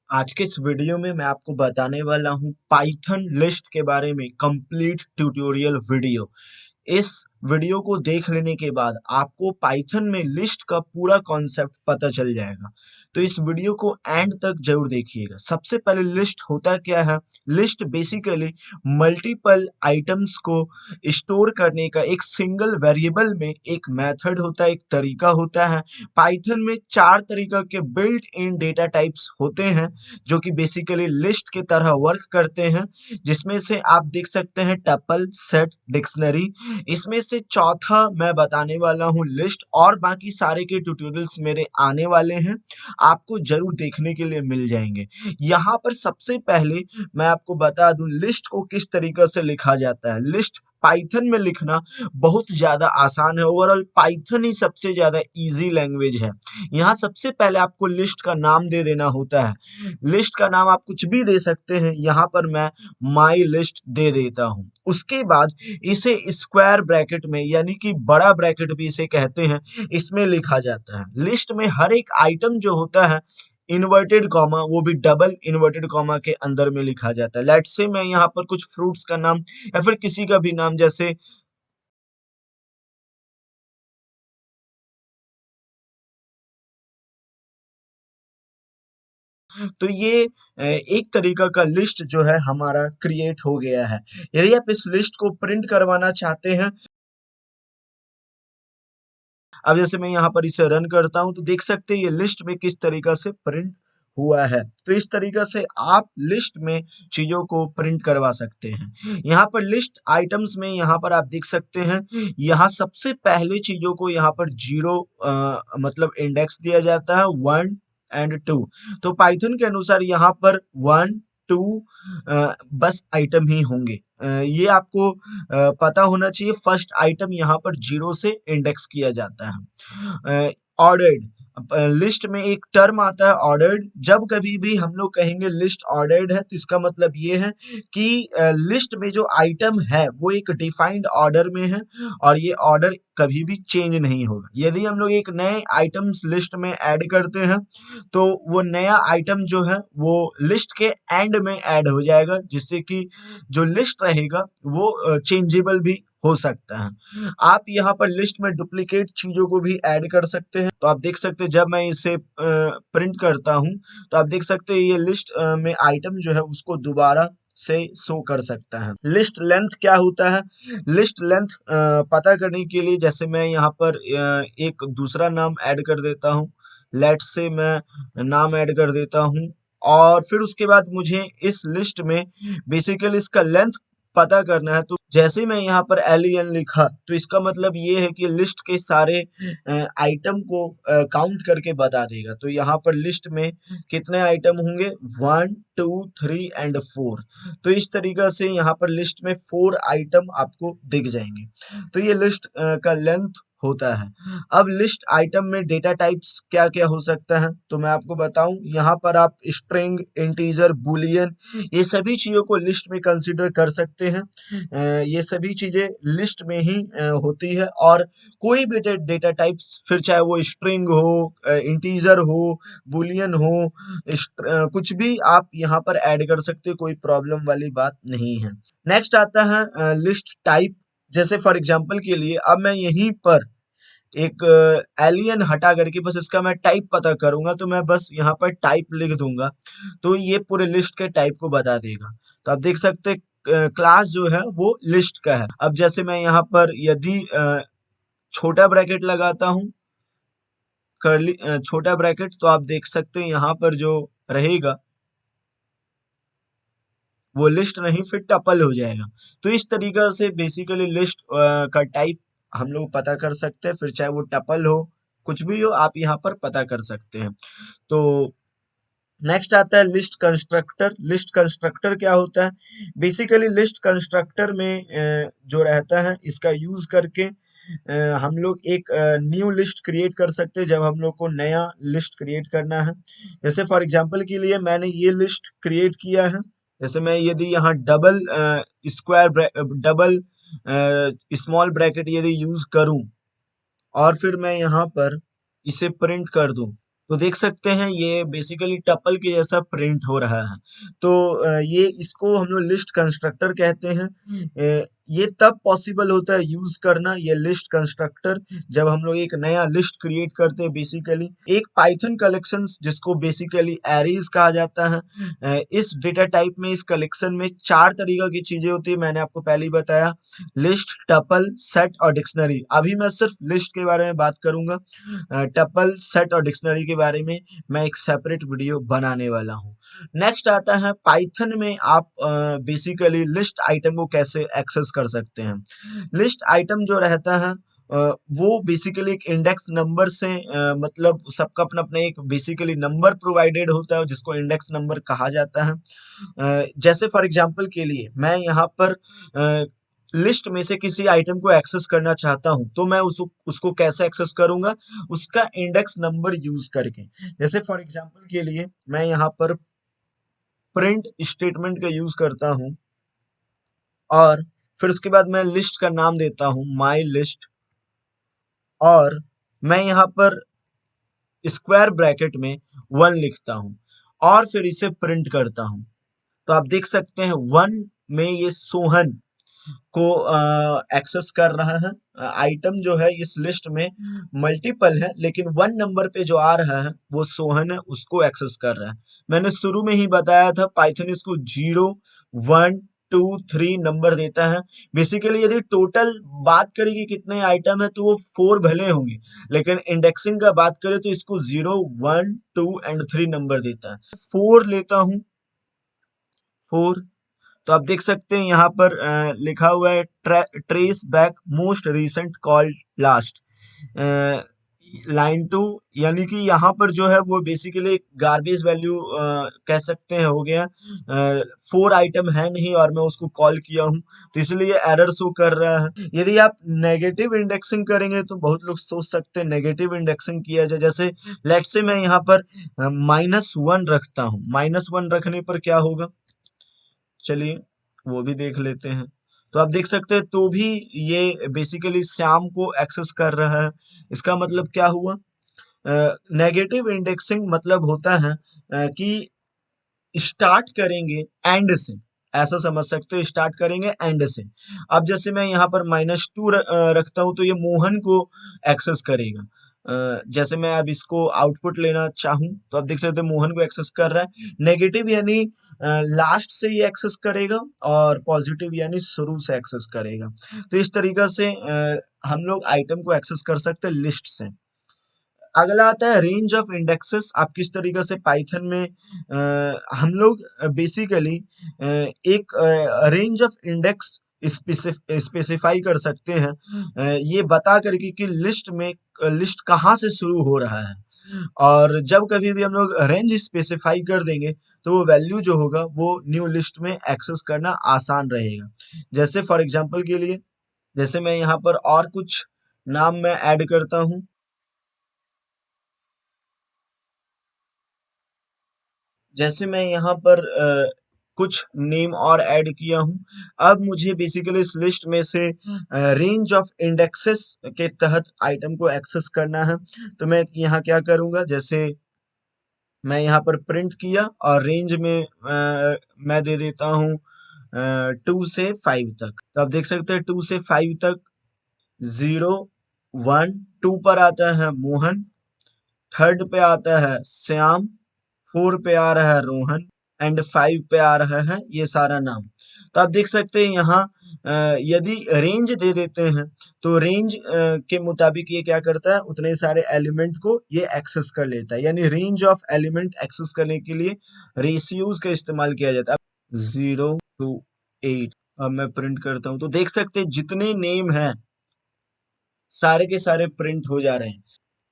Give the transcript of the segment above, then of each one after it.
आज के इस वीडियो में मैं आपको बताने वाला हूँ पाइथन लिस्ट के बारे में कंप्लीट ट्यूटोरियल वीडियो। इस वीडियो को देख लेने के बाद आपको पाइथन में लिस्ट का पूरा कॉन्सेप्ट पता चल जाएगा। तो इस वीडियो को एंड तक जरूर देखिएगा। सबसे पहले लिस्ट होता क्या है? लिस्ट बेसिकली मल्टीपल आइटम्स को स्टोर करने का एक सिंगल वेरिएबल में एक मेथड होता है, एक तरीका होता है। पाइथन में 4 तरीका के बिल्ट इन डेटा टाइप्स होते हैं जो कि बेसिकली लिस्ट की तरह वर्क करते हैं, जिसमें से आप देख सकते हैं टपल, सेट, डिक्शनरी। इसमें से चौथा मैं बताने वाला हूँ लिस्ट, और बाकी सारे के ट्यूटोरियल्स मेरे आने वाले हैं, आपको जरूर देखने के लिए मिल जाएंगे। यहाँ पर सबसे पहले मैं आपको बता दूं लिस्ट को किस तरीके से लिखा जाता है। लिस्ट पाइथन में लिखना बहुत ज्यादा आसान है। ओवरऑल पाइथन ही सबसे ज्यादा इजी लैंग्वेज है। यहाँ सबसे पहले आपको लिस्ट का नाम दे देना होता है। लिस्ट का नाम आप कुछ भी दे सकते हैं, यहाँ पर मैं माई लिस्ट दे देता हूँ। उसके बाद इसे स्क्वायर ब्रैकेट में, यानी कि बड़ा ब्रैकेट भी इसे कहते हैं, इसमें लिखा जाता है। लिस्ट में हर एक आइटम जो होता है इन्वर्टेड कॉमा, वो भी डबल इन्वर्टेड कॉमा के अंदर में लिखा जाता है। लेट्स से मैं यहाँ पर कुछ फ्रूट्स का नाम या फिर किसी का भी नाम, जैसे तो ये एक तरीका का लिस्ट जो है हमारा क्रिएट हो गया है। यदि आप इस लिस्ट को प्रिंट करवाना चाहते हैं, अब जैसे मैं यहाँ पर इसे रन करता हूँ तो देख सकते हैं ये लिस्ट में किस तरीका से प्रिंट हुआ है। तो इस तरीका से आप लिस्ट में चीजों को प्रिंट करवा सकते हैं। यहाँ पर लिस्ट आइटम्स में यहाँ पर आप देख सकते हैं, यहाँ सबसे पहले चीजों को यहाँ पर जीरो मतलब इंडेक्स दिया जाता है, 1 और 2। तो पाइथन के अनुसार यहाँ पर 1, 2 बस आइटम ही होंगे। ये आपको पता होना चाहिए। फर्स्ट आइटम यहाँ पर जीरो से इंडेक्स किया जाता है। ऑर्डर्ड लिस्ट में एक टर्म आता है ऑर्डर्ड। जब कभी भी हम लोग कहेंगे लिस्ट ऑर्डर्ड है, तो इसका मतलब ये है कि लिस्ट में जो आइटम है वो एक डिफाइंड ऑर्डर में है और ये ऑर्डर कभी भी चेंज नहीं होगा। यदि हम लोग एक नए आइटम्स लिस्ट में ऐड करते हैं तो वो नया आइटम जो है वो लिस्ट के एंड में ऐड हो जाएगा, जिससे कि जो लिस्ट रहेगा वो चेंजेबल भी हो सकता है। आप यहाँ पर लिस्ट में डुप्लीकेट चीजों को भी ऐड कर सकते हैं। तो आप देख सकते हैं जब मैं इसे प्रिंट करता हूँ तो आप देख सकते हैं ये लिस्ट में आइटम जो है उसको दोबारा से शो कर सकता है। लिस्ट लेंथ क्या होता है? लिस्ट लेंथ पता करने के लिए जैसे मैं यहाँ पर एक दूसरा नाम ऐड कर देता हूँ। लेट्स से मैं नाम ऐड कर देता हूँ, और फिर उसके बाद मुझे इस लिस्ट में बेसिकली इसका लेंथ पता करना है। तो जैसे मैं यहाँ पर एलियन लिखा तो इसका मतलब ये है कि लिस्ट के सारे आइटम को काउंट करके बता देगा। तो यहाँ पर लिस्ट में कितने आइटम होंगे? 1, 2, 3 एंड 4। तो इस तरीका से यहाँ पर लिस्ट में 4 आइटम आपको दिख जाएंगे। तो ये लिस्ट का लेंथ होता है। अब लिस्ट आइटम में डेटा टाइप्स क्या क्या हो सकता है तो मैं आपको बताऊं। यहाँ पर आप स्ट्रिंग, इंटीजर, बुलियन, ये सभी चीजों को लिस्ट में कंसीडर कर सकते हैं। ये सभी चीजें लिस्ट में ही होती है। और कोई भी डेटा टाइप्स, फिर चाहे वो स्ट्रिंग हो, इंटीजर हो, बुलियन हो, कुछ भी आप यहाँ पर ऐड कर सकते हो, कोई प्रॉब्लम वाली बात नहीं है। नेक्स्ट आता है लिस्ट टाइप। जैसे फॉर एग्जांपल के लिए अब मैं यहीं पर एक एलियन हटा करके बस इसका मैं टाइप पता करूंगा, तो मैं बस यहाँ पर टाइप लिख दूंगा तो ये पूरे लिस्ट के टाइप को बता देगा। तो आप देख सकते हैं क्लास जो है वो लिस्ट का है। अब जैसे मैं यहाँ पर यदि छोटा ब्रैकेट लगाता हूँ, करली छोटा ब्रैकेट, तो आप देख सकते हैं यहाँ पर जो रहेगा वो लिस्ट नहीं फिर टपल हो जाएगा। तो इस तरीका से बेसिकली लिस्ट का टाइप हम लोग पता कर सकते हैं, फिर चाहे वो टपल हो, कुछ भी हो, आप यहाँ पर पता कर सकते हैं। तो नेक्स्ट आता है लिस्ट कंस्ट्रक्टर। लिस्ट कंस्ट्रक्टर क्या होता है? बेसिकली लिस्ट कंस्ट्रक्टर में जो रहता है इसका यूज करके हम लोग एक न्यू लिस्ट क्रिएट कर सकते हैं जब हम लोग को नया लिस्ट क्रिएट करना है। जैसे फॉर एग्जांपल के लिए मैंने ये लिस्ट क्रिएट किया है। जैसे मैं यदि यहाँ double square double small bracket यदि यूज करूं और फिर मैं यहाँ पर इसे प्रिंट कर दूं, तो देख सकते हैं ये बेसिकली टपल के जैसा प्रिंट हो रहा है। तो ये इसको हम लोग लिस्ट कंस्ट्रक्टर कहते हैं। ये तब पॉसिबल होता है यूज करना ये लिस्ट कंस्ट्रक्टर जब हम लोग एक नया लिस्ट क्रिएट करते हैं। बेसिकली एक पाइथन कलेक्शन जिसको बेसिकली एरेज कहा जाता है। इस डेटा टाइप में इस कलेक्शन में 4 तरीका की चीजें होती है। मैंने आपको पहले ही बताया, लिस्ट, टपल, सेट और डिक्शनरी। अभी मैं सिर्फ लिस्ट के बारे में बात करूंगा। टपल, सेट और डिक्शनरी के बारे में मैं एक सेपरेट वीडियो बनाने वाला हूँ। नेक्स्ट आता है पाइथन में आप बेसिकली लिस्ट आइटम को कैसे एक्सेस कर सकते हैं। लिस्ट आइटम जो रहता है वो बेसिकली एक इंडेक्स नंबर से मतलब सबका अपना अपना एक बेसिकली नंबर प्रोवाइडेड होता है जिसको इंडेक्स नंबर कहा जाता है। जैसे फॉर एग्जांपल के लिए मैं यहाँ पर लिस्ट में से किसी आइटम को एक्सेस करना चाहता हूं तो मैं उसको कैसे एक्सेस करूंगा, उसका इंडेक्स नंबर यूज करके। जैसे फॉर एग्जांपल के लिए मैं यहाँ पर प्रिंट स्टेटमेंट का यूज करता हूं और फिर उसके बाद मैं लिस्ट का नाम देता हूं माई लिस्ट, और मैं यहाँ पर स्क्वायर ब्रैकेट में 1 लिखता हूं और फिर इसे प्रिंट करता हूं। तो आप देख सकते हैं 1 में ये सोहन को एक्सेस कर रहा है। आइटम जो है इस लिस्ट में मल्टीपल है लेकिन 1 नंबर पे जो आ रहा है वो सोहन है, उसको एक्सेस कर रहा है। मैंने शुरू में ही बताया था पाइथन इसको 0, 1, 2, 3 नंबर देता है। बेसिकली यदि टोटल बात करें कि कितने आइटम है तो वो 4 भले होंगे, लेकिन इंडेक्सिंग का बात करें तो इसको 0, 1, 2 एंड 3 नंबर देता है। 4 लेता हूं, 4। तो आप देख सकते हैं यहाँ पर लिखा हुआ है trace back most recent call last line two, यानी कि यहाँ पर जो है वो बेसिकली गार्बेज वैल्यू कह सकते हैं हो गया। 4 आइटम है नहीं और मैं उसको कॉल किया हूँ तो इसलिए एरर शो कर रहा है। यदि आप नेगेटिव इंडेक्सिंग करेंगे तो बहुत लोग सोच सकते हैं नेगेटिव इंडेक्सिंग किया जाए। जैसे लेट्स से मैं यहाँ पर -1 रखता हूँ। -1 रखने पर क्या होगा, चलिए वो भी देख लेते हैं। तो आप देख सकते हैं तो भी ये बेसिकली श्याम को एक्सेस कर रहा है। इसका मतलब क्या हुआ, नेगेटिव इंडेक्सिंग मतलब होता है कि स्टार्ट करेंगे एंड से, ऐसा समझ सकते हो, स्टार्ट करेंगे एंड से। अब जैसे मैं यहाँ पर -2 रखता हूँ तो ये मोहन को एक्सेस करेगा। जैसे मैं अब इसको आउटपुट लेना चाहूँ तो आप देख सकते हैं मोहन को एक्सेस कर रहा है। नेगेटिव यानी लास्ट से ये एक्सेस करेगा और पॉजिटिव यानी शुरू से एक्सेस करेगा। तो इस तरीका से हम लोग आइटम को एक्सेस कर सकते हैं लिस्ट से। अगला आता है रेंज ऑफ इंडेक्सेस। आप किस तरीके से पाइथन में हम लोग बेसिकली एक रेंज ऑफ इंडेक्स स्पेसिफाई कर सकते हैं ये बता करके कि लिस्ट में लिस्ट कहाँ से शुरू हो रहा है। और जब कभी भी हम लोग रेंज स्पेसिफाई कर देंगे तो वो वैल्यू जो होगा वो न्यू लिस्ट में एक्सेस करना आसान रहेगा। जैसे फॉर एग्जांपल के लिए, जैसे मैं यहाँ पर और कुछ नाम मैं ऐड करता हूँ। जैसे मैं यहाँ पर कुछ नेम और ऐड किया हूँ। अब मुझे बेसिकली इस लिस्ट में से रेंज ऑफ इंडेक्सेस के तहत आइटम को एक्सेस करना है। तो मैं यहाँ क्या करूँगा, जैसे मैं यहाँ पर प्रिंट किया और रेंज में मैं दे देता हूँ 2 से 5 तक। तो आप देख सकते हैं 2 से 5 तक 0, 1, 2 पर आता है मोहन, थर्ड पे आता है श्याम, 4 पे आ रहा है रोहन एंड 5 पे आ रहा है ये सारा नाम। तो आप देख सकते हैं यहाँ यदि रेंज दे देते हैं तो रेंज के मुताबिक ये क्या करता है, उतने सारे एलिमेंट को ये एक्सेस कर लेता है। यानी रेंज ऑफ एलिमेंट एक्सेस करने के लिए रेशियोज का इस्तेमाल किया जाता है। 0 to 8। अब मैं प्रिंट करता हूँ तो देख सकते हैं जितने नेम हैं सारे के सारे प्रिंट हो जा रहे हैं।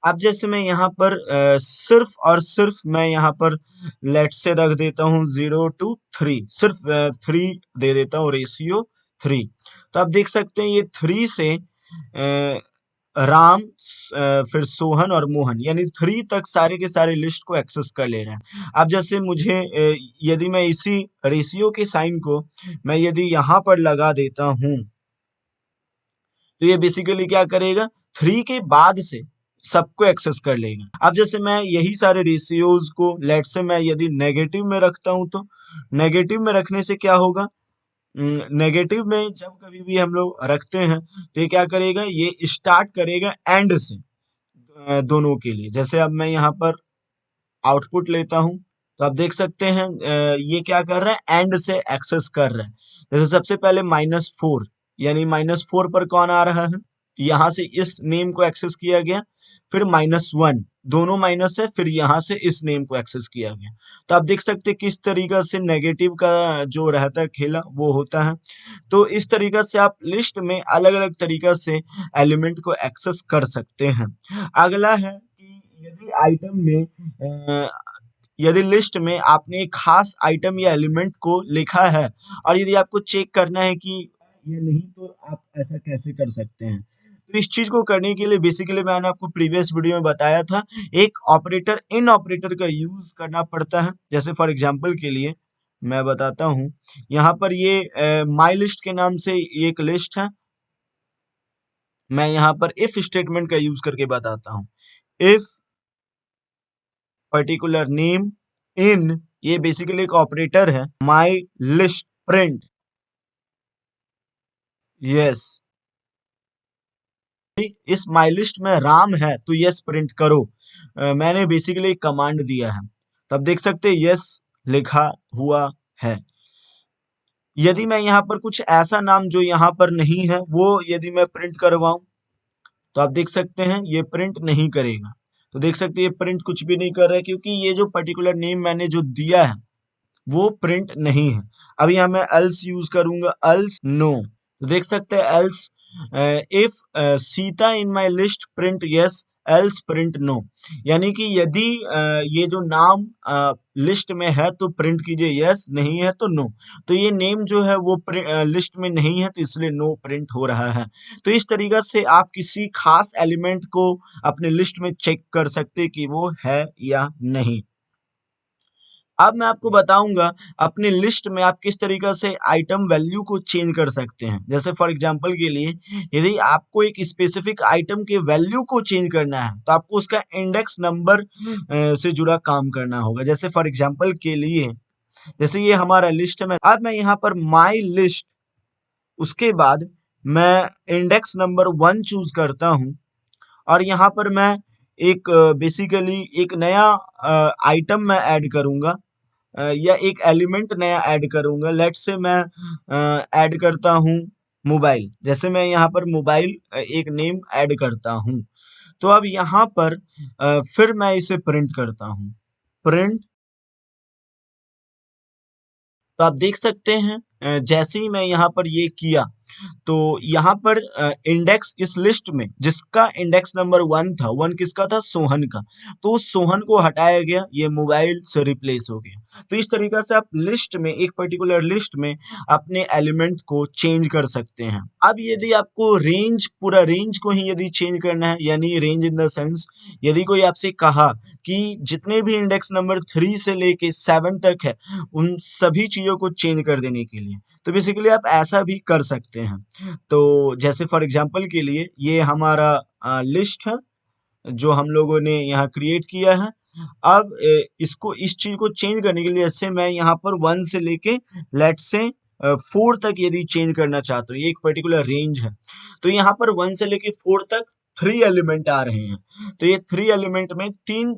अब जैसे मैं यहाँ पर सिर्फ और सिर्फ मैं यहाँ पर लेट से रख देता हूँ 0 to 3, सिर्फ 3 दे देता हूँ, रेशियो 3। तो आप देख सकते हैं ये 3 से राम, फिर सोहन और मोहन, यानी 3 तक सारे के सारे लिस्ट को एक्सेस कर ले रहे हैं। अब जैसे मुझे यदि मैं इसी रेशियो के साइन को मैं यदि यहाँ पर लगा देता हूँ तो ये बेसिकली क्या करेगा, 3 के बाद से सबको एक्सेस कर लेगा। अब जैसे मैं यही सारे रेशियोज को लेट से मैं यदि नेगेटिव में रखता हूं तो नेगेटिव में रखने से क्या होगा, नेगेटिव में जब कभी भी हम लोग रखते हैं तो ये क्या करेगा, ये स्टार्ट करेगा एंड से दोनों के लिए। जैसे अब मैं यहाँ पर आउटपुट लेता हूं तो आप देख सकते हैं ये क्या कर रहा है, एंड से एक्सेस कर रहा है। जैसे सबसे पहले -4 यानी -4 पर कौन आ रहा है, यहां से इस नेम को एक्सेस किया गया, फिर -1 दोनों माइनस है, फिर यहां से इस नेम को एक्सेस किया गया। तो आप देख सकते हैं किस तरीका से नेगेटिव का जो रहता है खेला वो होता है। तो इस तरीका से आप लिस्ट में अलग अलग तरीका से एलिमेंट को एक्सेस कर सकते हैं। अगला है कि यदि आइटम में यदि लिस्ट में आपने एक खास आइटम या एलिमेंट को लिखा है और यदि आपको चेक करना है कि ये नहीं, तो आप ऐसा कैसे कर सकते हैं। तो इस चीज को करने के लिए बेसिकली मैंने आपको प्रीवियस वीडियो में बताया था, एक ऑपरेटर इन ऑपरेटर का यूज करना पड़ता है। जैसे फॉर एग्जांपल के लिए मैं बताता हूं, यहाँ पर ये माई लिस्ट के नाम से एक लिस्ट है। मैं यहाँ पर इफ स्टेटमेंट का यूज करके बताता हूँ। इफ पर्टिकुलर नेम इन, ये बेसिकली एक ऑपरेटर है, माई लिस्ट प्रिंट, यस, इस माई लिस्ट में राम है तो यस प्रिंट करो। मैंने बेसिकली एक कमांड दिया है, तब देख सकते हैं यस लिखा हुआ है। यदि मैं यहाँ पर कुछ ऐसा नाम जो यहाँ पर नहीं है वो यदि मैं प्रिंट करवाऊं तो आप देख सकते हैं ये प्रिंट नहीं करेगा। तो देख सकते हैं ये प्रिंट कुछ भी नहीं कर रहा है, क्योंकि ये जो पर्टिकुलर नेम मैंने जो दिया है वो प्रिंट नहीं है। अब यहाँ मैं एल्स यूज करूंगा, एल्स नो, तो देख सकते हैं else if Sita in my list print yes else print no. यानी कि यदि ये जो नाम लिस्ट में है तो प्रिंट कीजिए यस, नहीं है तो नो। तो ये नेम जो है वो लिस्ट में नहीं है तो इसलिए नो प्रिंट हो रहा है। तो इस तरीका से आप किसी खास एलिमेंट को अपने लिस्ट में चेक कर सकते कि वो है या नहीं। अब मैं आपको बताऊंगा अपने लिस्ट में आप किस तरीका से आइटम वैल्यू को चेंज कर सकते हैं। जैसे फॉर एग्जांपल के लिए यदि आपको एक स्पेसिफिक आइटम के वैल्यू को चेंज करना है तो आपको उसका इंडेक्स नंबर से जुड़ा काम करना होगा। जैसे फॉर एग्जांपल के लिए जैसे ये हमारा लिस्ट है, अब मैं यहाँ पर माई लिस्ट, उसके बाद मैं इंडेक्स नंबर 1 चूज करता हूँ और यहाँ पर मैं एक बेसिकली एक नया आइटम मैं ऐड करूंगा या एक एलिमेंट नया ऐड करूंगा। लेट से मैं ऐड करता हूं मोबाइल। जैसे मैं यहाँ पर मोबाइल एक नेम ऐड करता हूं, तो अब यहाँ पर फिर मैं इसे प्रिंट करता हूं, प्रिंट। तो आप देख सकते हैं जैसे ही मैं यहाँ पर ये किया तो यहाँ पर इंडेक्स इस लिस्ट में जिसका इंडेक्स नंबर 1 था, 1 किसका था, सोहन का, तो उस सोहन को हटाया गया, ये मोबाइल से रिप्लेस हो गया। तो इस तरीका से आप लिस्ट में, एक पर्टिकुलर लिस्ट में अपने एलिमेंट को चेंज कर सकते हैं। अब यदि आपको रेंज, पूरा रेंज को ही यदि चेंज करना है, यानी रेंज इन द सेंस यदि कोई आपसे कहा कि जितने भी इंडेक्स नंबर 3 से लेके 7 तक है उन सभी चीजों को चेंज कर देने के लिए, तो बेसिकली आप ऐसा भी कर सकते हैं। तो जैसे फॉर एग्जांपल के लिए ये हमारा लिस्ट है जो हम लोगों ने यहाँ क्रिएट किया है। अब इसको, इस चीज को चेंज करने के लिए जैसे मैं यहाँ पर 1 से लेके लेट से 4 तक यदि चेंज करना चाहता हूँ, ये एक पर्टिकुलर रेंज है, तो यहाँ पर 1 से लेके 4 तक 3 एलिमेंट आ रहे हैं। तो ये 3 एलिमेंट में 3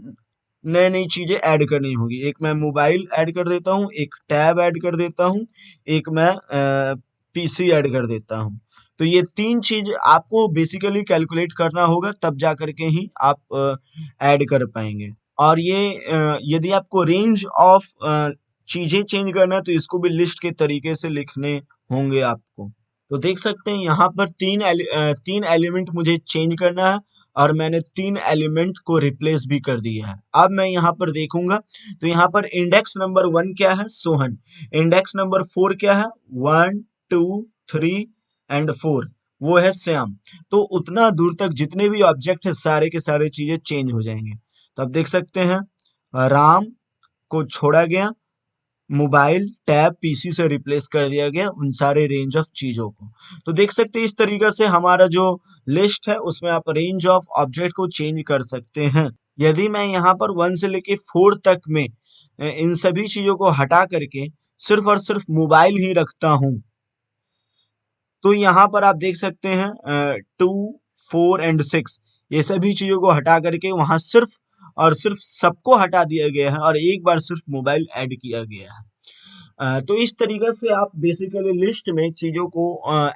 नई नई चीजें ऐड करनी होगी। एक मैं मोबाइल ऐड कर देता हूँ, एक टैब ऐड कर देता हूँ, एक मैं पीसी ऐड कर देता हूँ। तो ये 3 चीज आपको बेसिकली कैलकुलेट करना होगा, तब जा करके ही आप ऐड कर पाएंगे। और ये यदि आपको रेंज ऑफ चीजें चेंज करना है तो इसको भी लिस्ट के तरीके से लिखने होंगे आपको। तो देख सकते हैं यहाँ पर 3 एलिमेंट मुझे चेंज करना है और मैंने 3 एलिमेंट को रिप्लेस भी कर दिया है। अब मैं यहाँ पर देखूंगा तो यहाँ पर इंडेक्स नंबर 1 क्या है, सोहन। इंडेक्स नंबर 4 क्या है, 1 2 3 एंड 4, वो है श्याम। तो उतना दूर तक जितने भी ऑब्जेक्ट है सारे के सारे चीजें चेंज हो जाएंगे। तो आप देख सकते हैं राम को छोड़ा गया मोबाइल, टैब, पीसी से रिप्लेस कर दिया गया उन सारे रेंज ऑफ चीजों को। तो देख सकते हैं इस तरीके से हमारा जो लिस्ट है उसमें आप रेंज ऑफ ऑब्जेक्ट को चेंज कर सकते हैं। यदि मैं यहाँ पर 1 से लेके 4 तक में इन सभी चीजों को हटा करके सिर्फ और सिर्फ मोबाइल ही रखता हूँ, तो यहाँ पर आप देख सकते हैं 2, 4 एंड 6 ये सभी चीजों को हटा करके वहां सिर्फ और सिर्फ सबको हटा दिया गया है और एक बार सिर्फ मोबाइल ऐड किया गया है। तो इस तरीके से आप बेसिकली लिस्ट में चीजों को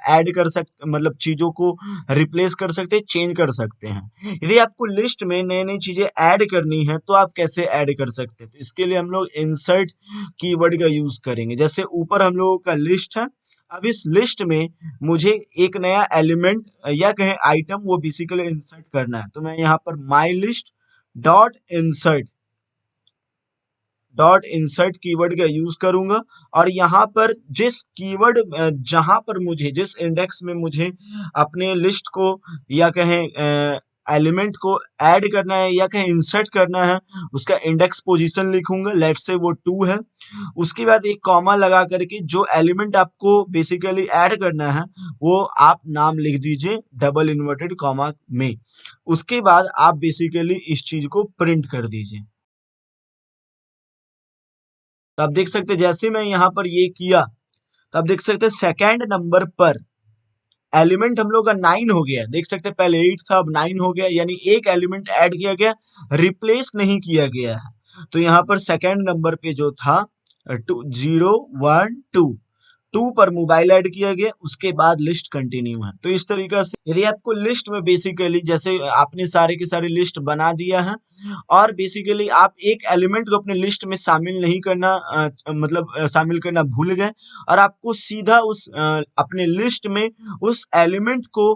ऐड कर सकते, मतलब चीजों को रिप्लेस कर सकते हैं, चेंज कर सकते हैं। यदि आपको लिस्ट में नई नई चीजें ऐड करनी है तो आप कैसे ऐड कर सकते हैं? तो इसके लिए हम लोग इंसर्ट कीवर्ड का यूज करेंगे। जैसे ऊपर हम लोगों का लिस्ट है, अब इस लिस्ट में मुझे एक नया एलिमेंट या कहें आइटम वो बेसिकली इंसर्ट करना है। तो मैं यहाँ पर my list dot insert keyword का यूज करूंगा और यहाँ पर जिस कीवर्ड जहां पर मुझे जिस इंडेक्स में मुझे अपने लिस्ट को या कहें एलिमेंट को ऐड करना है या कहें इंसर्ट करना है, उसका इंडेक्स पोजीशन लिखूंगा, लेट्स से वो 2 है। उसके बाद एक कॉमा लगा करके जो एलिमेंट आपको बेसिकली ऐड करना है वो आप नाम लिख दीजिए डबल इन्वर्टेड कॉमा में। उसके बाद आप बेसिकली इस चीज को प्रिंट कर दीजिए। तो आप देख सकते हैं जैसे मैं यहाँ पर ये किया तो आप देख सकते हैं सेकेंड नंबर पर एलिमेंट हम लोग का 9 हो गया। देख सकते हैं पहले 8 था, अब 9 हो गया, यानी एक एलिमेंट ऐड किया गया, रिप्लेस नहीं किया गया है। तो यहाँ पर सेकेंड नंबर पे जो था 2 0 1 2 2 पर मोबाइल ऐड किया गया, उसके बाद लिस्ट कंटिन्यू है। तो इस तरीके से यदि आपको लिस्ट में बेसिकली जैसे आपने सारे के सारे लिस्ट बना दिया है और बेसिकली आप एक एलिमेंट को अपने लिस्ट में शामिल नहीं करना मतलब शामिल करना भूल गए और आपको सीधा उस अपने लिस्ट में उस एलिमेंट को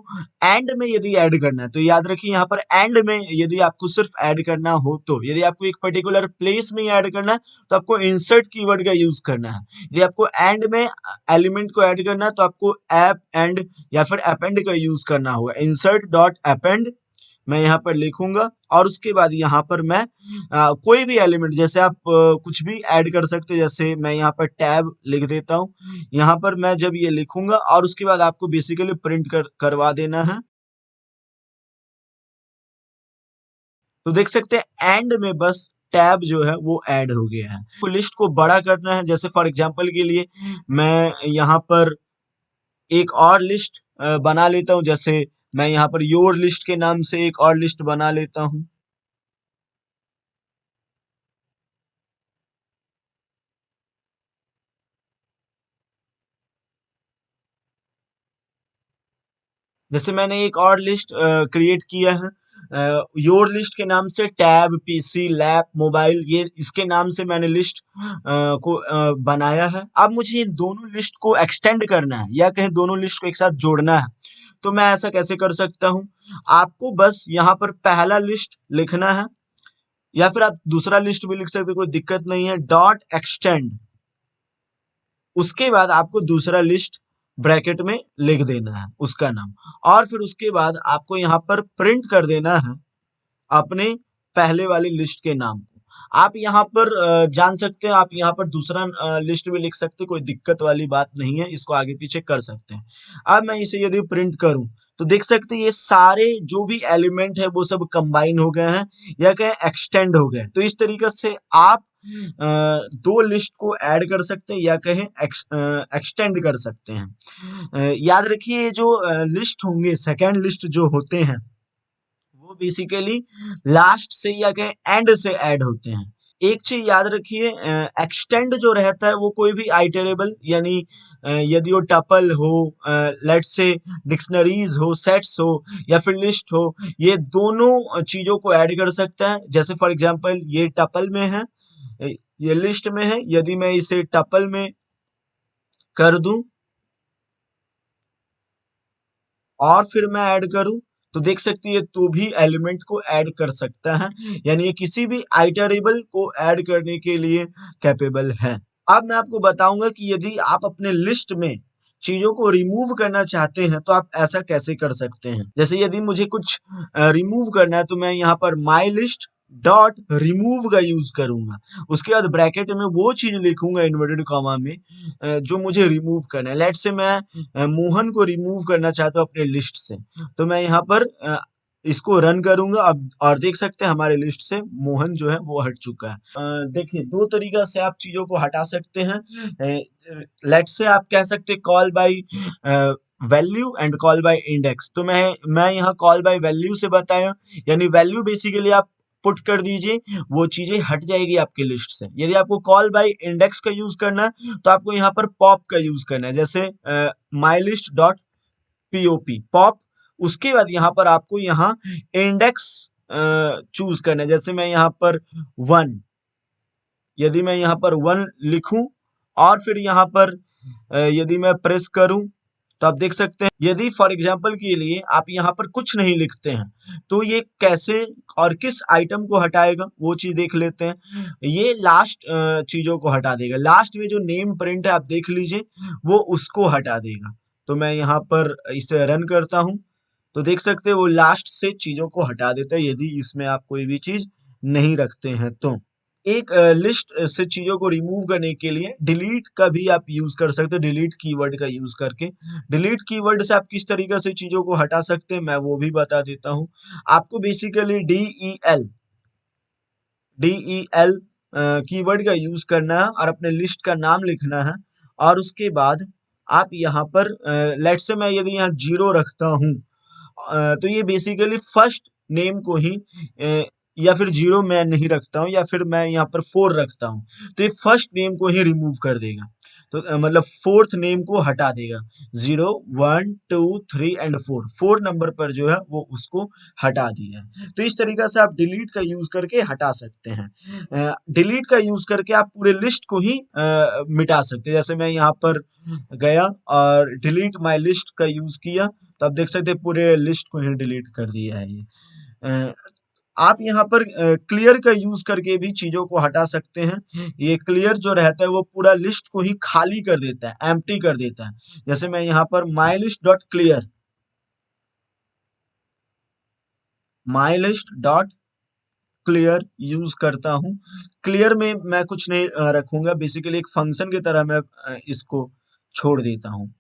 एंड में यदि ऐड करना है, तो याद रखिए यहाँ पर एंड में यदि आपको सिर्फ ऐड करना हो, तो यदि आपको एक पर्टिकुलर प्लेस में ऐड करना है तो आपको इंसर्ट कीवर्ड का यूज करना है। यदि आपको एंड में एलिमेंट को ऐड करना है तो आपको ऐप एंड या फिर अपेंड का यूज करना होगा। इंसर्ट डॉट अपेंड मैं यहाँ पर लिखूंगा और उसके बाद यहाँ पर मैं कोई भी एलिमेंट जैसे आप कुछ भी ऐड कर सकते हो। जैसे मैं यहाँ पर टैब लिख देता हूँ। यहाँ पर मैं जब ये लिखूंगा और उसके बाद आपको बेसिकली प्रिंट करवा देना है। तो देख सकते हैं एंड में बस टैब जो है वो ऐड हो गया है। तो लिस्ट को बड़ा करना है, जैसे फॉर एग्जांपल के लिए मैं यहाँ पर एक और लिस्ट बना लेता हूँ। जैसे मैं यहाँ पर योर लिस्ट के नाम से एक और लिस्ट बना लेता हूँ। जैसे मैंने एक और लिस्ट क्रिएट किया है योर लिस्ट के नाम से, टैब, पीसी, लैप, मोबाइल, ये इसके नाम से मैंने लिस्ट को बनाया है। अब मुझे इन दोनों लिस्ट को एक्सटेंड करना है या कहीं दोनों लिस्ट को एक साथ जोड़ना है। तो मैं ऐसा कैसे कर सकता हूँ? आपको बस यहाँ पर पहला लिस्ट लिखना है या फिर आप दूसरा लिस्ट भी लिख सकते हैं, कोई दिक्कत नहीं है। डॉट एक्सटेंड, उसके बाद आपको दूसरा लिस्ट ब्रैकेट में लिख देना है उसका नाम और फिर उसके बाद आपको यहाँ पर प्रिंट कर देना है अपने पहले वाली लिस्ट के नाम को। आप यहाँ पर जान सकते हैं, आप यहाँ पर दूसरा लिस्ट भी लिख सकते हैं, कोई दिक्कत वाली बात नहीं है, इसको आगे पीछे कर सकते हैं। अब मैं इसे यदि प्रिंट करूं तो देख सकते हैं ये सारे जो भी एलिमेंट है वो सब कंबाइन हो गए हैं या कहें एक्सटेंड हो गए। तो इस तरीके से आप दो लिस्ट को ऐड कर सकते हैं या कहें एक्सटेंड कर सकते हैं। याद रखिए ये जो लिस्ट होंगे, सेकेंड लिस्ट जो होते हैं वो बेसिकली लास्ट से या कहें एंड से ऐड होते हैं। एक चीज याद रखिए, एक्सटेंड जो रहता है वो कोई भी आइटरेबल यानी यदि वो टपल हो, लेट्स से डिक्शनरीज हो, सेट्स हो या फिर लिस्ट हो, ये दोनों चीजों को ऐड कर सकता है। जैसे फॉर एग्जांपल ये टपल में है, ये लिस्ट में है, यदि मैं इसे टपल में कर दूं और फिर मैं ऐड करूं तो देख सकती है तो भी एलिमेंट को ऐड कर सकता है, यानी ये किसी भी आइटरेबल को ऐड करने के लिए कैपेबल है। अब मैं आपको बताऊंगा कि यदि आप अपने लिस्ट में चीजों को रिमूव करना चाहते हैं तो आप ऐसा कैसे कर सकते हैं। जैसे यदि मुझे कुछ रिमूव करना है तो मैं यहाँ पर माई लिस्ट डॉट रिमूव का यूज करूंगा, उसके बाद ब्रैकेट में वो चीज लिखूंगा इन्वर्टेड कॉमा में जो मुझे रिमूव करना है। लेट्स से मैं मोहन को रिमूव करना चाहता हूँ अपने लिस्ट से, तो मैं यहाँ पर इसको रन करूंगा अब, और देख सकते हैं हमारे लिस्ट से मोहन जो है वो हट चुका है। देखिए, दो तरीका से आप चीजों को हटा सकते हैं। लेट्स से आप कह सकते हैं call by value and call by index, तो मैं यहाँ कॉल बाय वैल्यू से बताया, यानी वैल्यू बेसिकली आप पुट कर दीजिए, वो चीजें हट जाएगी आपके लिस्ट से। यदि आपको कॉल बाय इंडेक्स का यूज करना है तो आपको यहाँ पर पॉप का यूज करना है, जैसे my list dot POP pop. उसके बाद यहाँ पर आपको यहाँ इंडेक्स चूज करना है, जैसे मैं यहाँ पर 1, यदि मैं यहाँ पर 1 लिखूं और फिर यहाँ पर यदि मैं प्रेस करूं तो आप देख सकते हैं, यदि फॉर एग्जांपल के लिए आप यहाँ पर कुछ नहीं लिखते हैं तो ये कैसे और किस आइटम को हटाएगा वो चीज देख लेते हैं। ये लास्ट चीजों को हटा देगा, लास्ट में जो नेम प्रिंट है आप देख लीजिए वो उसको हटा देगा। तो मैं यहाँ पर इसे रन करता हूँ, तो देख सकते हैं वो लास्ट से चीजों को हटा देता है यदि इसमें आप कोई भी चीज नहीं रखते हैं तो। एक लिस्ट से चीजों को रिमूव करने के लिए डिलीट का भी आप यूज कर सकते हो, डिलीट कीवर्ड का यूज करके। डिलीट कीवर्ड से आप किस तरीके से चीजों को हटा सकते हैं मैं वो भी बता देता हूँ। आपको basically D E L keyword का यूज करना है और अपने लिस्ट का नाम लिखना है, और उसके बाद आप यहाँ पर लेट से मैं यदि यहाँ 0 रखता हूँ तो ये बेसिकली फर्स्ट नेम को ही या फिर 0 मैं नहीं रखता हूँ, या फिर मैं यहाँ पर 4 रखता हूँ तो ये फर्स्ट नेम को ही रिमूव कर देगा। तो मतलब फोर्थ नेम को हटा देगा, 0 1 2 3 एंड 4, 4 नंबर पर जो है वो उसको हटा दिया है। तो इस तरीके से आप डिलीट का यूज करके हटा सकते हैं। डिलीट का यूज करके आप पूरे लिस्ट को ही मिटा सकते हैं। जैसे मैं यहाँ पर गया और डिलीट माय लिस्ट का यूज किया तो आप देख सकते हैं पूरे लिस्ट को ही डिलीट कर दिया है ये। अ, आप यहाँ पर क्लियर का यूज करके भी चीजों को हटा सकते हैं। ये क्लियर जो रहता है वो पूरा लिस्ट को ही खाली कर देता है, एम्प्टी कर देता है। जैसे मैं यहाँ पर my list dot clear use करता हूँ। क्लियर में मैं कुछ नहीं रखूंगा, बेसिकली एक फंक्शन की तरह मैं इसको छोड़ देता हूँ।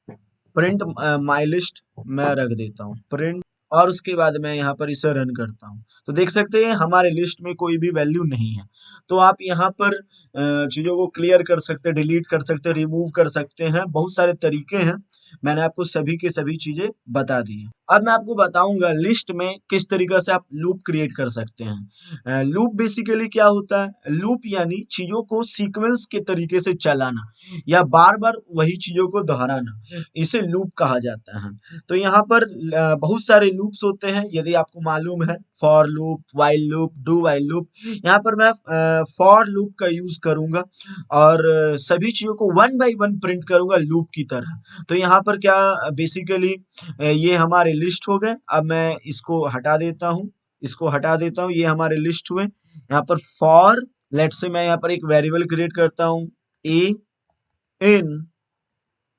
प्रिंट माई लिस्ट मैं रख देता हूँ प्रिंट, और उसके बाद मैं यहाँ पर इसे रन करता हूँ तो देख सकते हैं हमारे लिस्ट में कोई भी वैल्यू नहीं है। तो आप यहाँ पर चीजों को क्लियर कर सकते हैं, डिलीट कर सकते हैं, रिमूव कर सकते हैं, बहुत सारे तरीके हैं। मैंने आपको सभी के सभी चीजें बता दी है। अब मैं आपको बताऊंगा लिस्ट में किस तरीके से आप लूप क्रिएट कर सकते हैं। लूप बेसिकली क्या होता है, लूप यानी चीजों को सीक्वेंस के तरीके से चलाना या बार बार वही चीजों को दोहराना, इसे लूप कहा जाता है। तो यहाँ पर बहुत सारे लूप्स होते हैं, यदि आपको मालूम है for loop, while loop, do while loop. यहाँ पर मैं फॉर लूप का यूज करूंगा और सभी चीजों को वन बाय वन प्रिंट करूंगा लूप की तरह। तो यहाँ पर क्या बेसिकली ये हमारे लिस्ट हो गए। अब मैं इसको हटा देता हूँ, इसको हटा देता हूँ, ये हमारे लिस्ट हुए। यहाँ पर फॉर लेट से मैं यहाँ पर एक वेरिएबल क्रिएट करता हूँ ए इन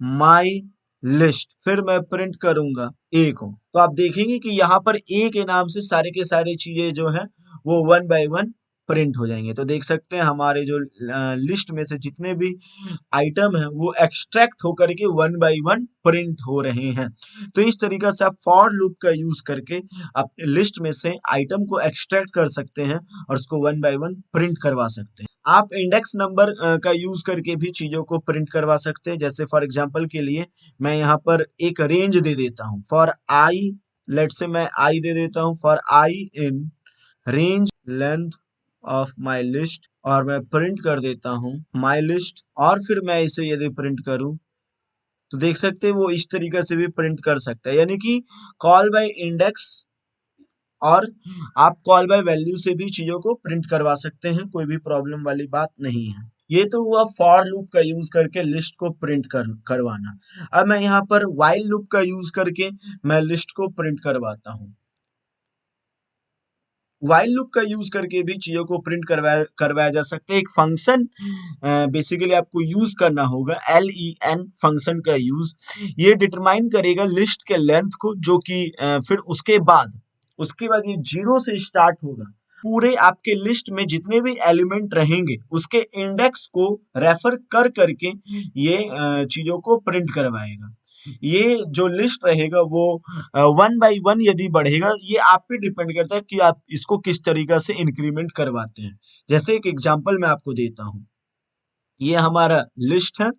माई लिस्ट, फिर मैं प्रिंट करूंगा ए को। तो आप देखेंगे कि यहाँ पर ए के नाम से सारे के सारे चीजें जो है वो वन बाय वन प्रिंट हो जाएंगे। तो देख सकते हैं हमारे जो लिस्ट में से जितने भी आइटम है वो एक्सट्रैक्ट होकर के वन बाय वन प्रिंट हो रहे हैं। तो इस तरीके से आप फॉर लूप का यूज करके अपने लिस्ट में से आइटम को एक्सट्रैक्ट कर सकते हैं और उसको वन बाय वन प्रिंट करवा सकते हैं। आप इंडेक्स नंबर का यूज करके भी चीजों को प्रिंट करवा सकते हैं। जैसे फॉर एग्जांपल के लिए मैं यहाँ पर एक रेंज दे देता हूँ फॉर आई, लेट से मैं आई दे देता हूँ for I in range length of my list, और मैं प्रिंट कर देता हूँ माई लिस्ट, और फिर मैं इसे यदि प्रिंट करूँ तो देख सकते हैं वो इस तरीके से भी प्रिंट कर सकता है। यानी कि कॉल बाय इंडेक्स और आप कॉल बाय वैल्यू से भी चीजों को प्रिंट करवा सकते हैं, कोई भी प्रॉब्लम वाली बात नहीं है। ये तो हुआ फॉर लूप का यूज करके लिस्ट को प्रिंट करवाना। अब मैं यहाँ पर व्हाइल लूप का यूज करके मैं लिस्ट को प्रिंट करवाता हूँ। व्हाइल लूप का यूज करके भी चीजों को प्रिंट करवाया जा सकता है। एक फंक्शन बेसिकली आपको यूज करना होगा, len फंक्शन का यूज। ये डिटरमाइन करेगा लिस्ट के लेंथ को, जो कि फिर उसके बाद ये 0 से स्टार्ट होगा पूरे आपके लिस्ट में जितने भी एलिमेंट रहेंगे उसके इंडेक्स को रेफर कर करके ये चीजों को प्रिंट करवाएगा। ये जो लिस्ट रहेगा वो 1 बाई 1 यदि बढ़ेगा, ये आप पे डिपेंड करता है कि आप इसको किस तरीका से इंक्रीमेंट करवाते हैं। जैसे एक एग्जांपल मैं आपको देता हूँ, ये हमारा लिस्ट है,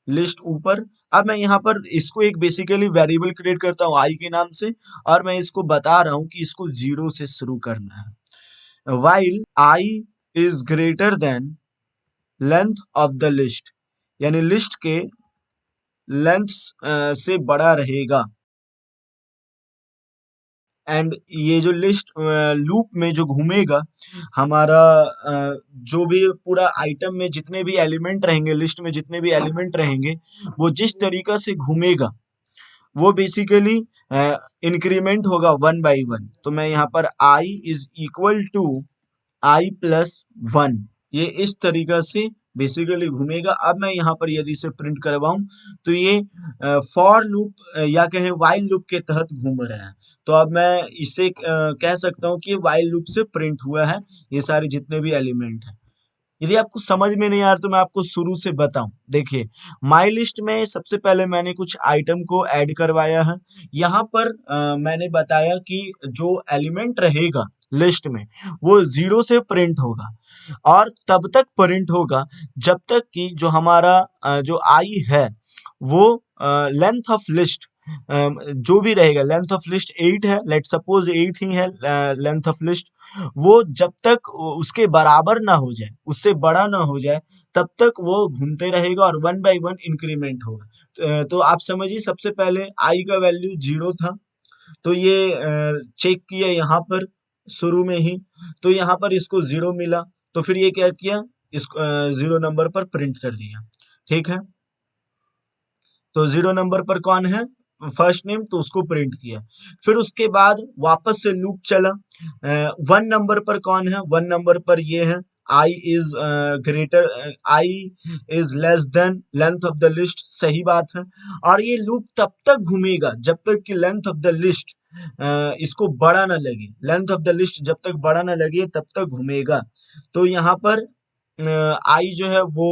लिस्ट ऊपर। अब मैं यहाँ पर इसको एक बेसिकली वेरिएबल क्रिएट करता हूँ आई के नाम से, और मैं इसको बता रहा हूँ कि इसको 0 से शुरू करना है। while I is greater than length of the list, यानी लिस्ट के लेंथ से बड़ा रहेगा। एंड ये जो लिस्ट लूप में जो घूमेगा हमारा, जो भी पूरा आइटम में जितने भी एलिमेंट रहेंगे, लिस्ट में जितने भी एलिमेंट रहेंगे, वो जिस तरीका से घूमेगा वो बेसिकली इंक्रीमेंट होगा 1 बाई 1। तो मैं यहाँ पर I is equal to I plus 1, ये इस तरीका से बेसिकली घूमेगा। अब मैं यहाँ पर यदि इसे प्रिंट करवाऊं तो ये फॉर लूप या कहें वाइल लूप के तहत घूम रहा है। तो अब मैं इसे कह सकता हूँ कि वाइल लूप से प्रिंट हुआ है ये सारे जितने भी एलिमेंट हैं। यदि आपको समझ में नहीं आ रहा तो मैं आपको शुरू से बताऊं। देखिए, माई लिस्ट में सबसे पहले मैंने कुछ आइटम को ऐड करवाया है। यहाँ पर मैंने बताया कि जो एलिमेंट रहेगा लिस्ट में वो 0 से प्रिंट होगा, और तब तक प्रिंट होगा जब तक कि जो हमारा जो आई है वो लेंथ ऑफ लिस्ट, जो भी रहेगा, लेंथ ऑफ लिस्ट 8 है, लेट सपोज 8 ही है लेंथ ऑफ लिस्ट, वो जब तक उसके बराबर ना हो जाए, उससे बड़ा ना हो जाए, तब तक वो घूमते रहेगा और 1 बाई 1 इंक्रीमेंट होगा। तो आप समझिए, सबसे पहले आई का वैल्यू 0 था, तो ये चेक किया यहाँ पर शुरू में ही, तो यहाँ पर इसको 0 मिला, तो फिर ये क्या किया, इसको 0 नंबर पर प्रिंट कर दिया। ठीक है, तो 0 नंबर पर कौन है, फर्स्ट नेम, तो उसको प्रिंट किया। फिर उसके बाद वापस से लूप चला, 1 नंबर पर कौन है, 1 नंबर पर ये है I is greater, I is less than length of the list, सही बात है। और ये लूप तब तक घूमेगा जब तक कि लेंथ ऑफ द लिस्ट इसको बड़ा ना लगे, लेंथ ऑफ द लिस्ट जब तक बड़ा ना लगे तब तक घूमेगा। तो यहाँ पर आई जो है वो